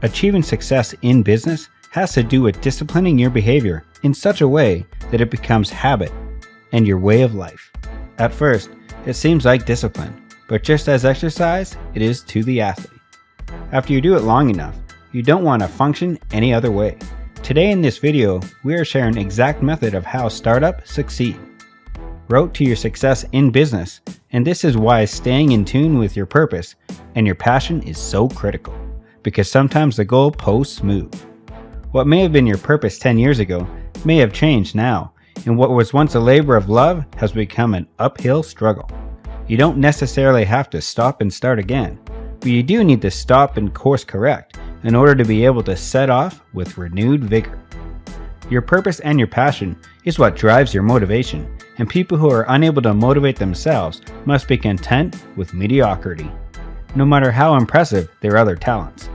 Achieving success in business has to do with disciplining your behavior in such a way that it becomes habit and your way of life. At first, it seems like discipline, but just as exercise, it is to the athlete. After you do it long enough, you don't want to function any other way. Today in this video, we are sharing an exact method of how startups succeed. Route to your success in business, and this is why staying in tune with your purpose and your passion is so critical, because sometimes the goalposts move. What may have been your purpose 10 years ago may have changed now, and what was once a labor of love has become an uphill struggle. You don't necessarily have to stop and start again, but you do need to stop and course correct in order to be able to set off with renewed vigor. Your purpose and your passion is what drives your motivation, and people who are unable to motivate themselves must be content with mediocrity, no matter how impressive their other talents.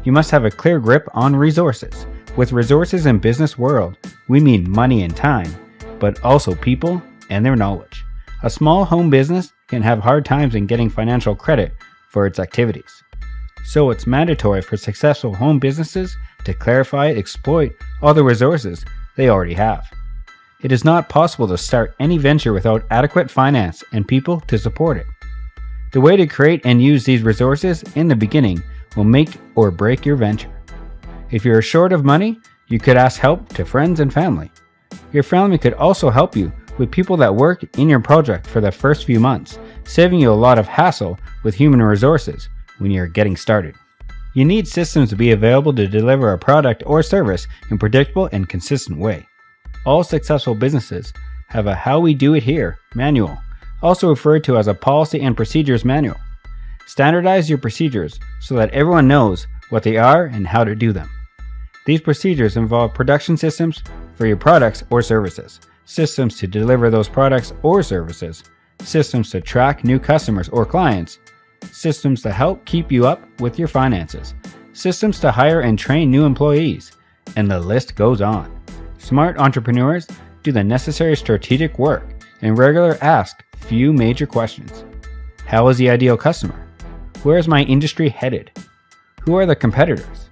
You must have a clear grip on resources. With resources in business world, we mean money and time, but also people and their knowledge. A small home business can have hard times in getting financial credit for its activities. So it's mandatory for successful home businesses to clarify, exploit all the resources they already have. It is not possible to start any venture without adequate finance and people to support it. The way to create and use these resources in the beginning will make or break your venture. If you're short of money, you could ask help to friends and family. Your family could also help you with people that work in your project for the first few months, saving you a lot of hassle with human resources when you're getting started. You need systems to be available to deliver a product or service in a predictable and consistent way. All successful businesses have a How We Do It Here manual, also referred to as a policy and procedures manual. Standardize your procedures so that everyone knows what they are and how to do them. These procedures involve production systems for your products or services, systems to deliver those products or services, systems to track new customers or clients, systems to help keep you up with your finances, systems to hire and train new employees, and the list goes on. Smart entrepreneurs do the necessary strategic work and regularly ask few major questions. How is the ideal customer? Where is my industry headed? Who are the competitors?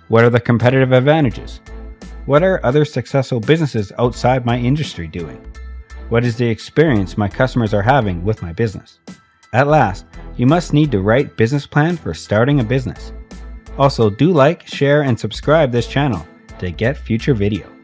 What are the competitive advantages? What are other successful businesses outside my industry doing? What is the experience my customers are having with my business? At last, you must need the right business plan for starting a business. Also, do like, share, and subscribe this channel to get future videos.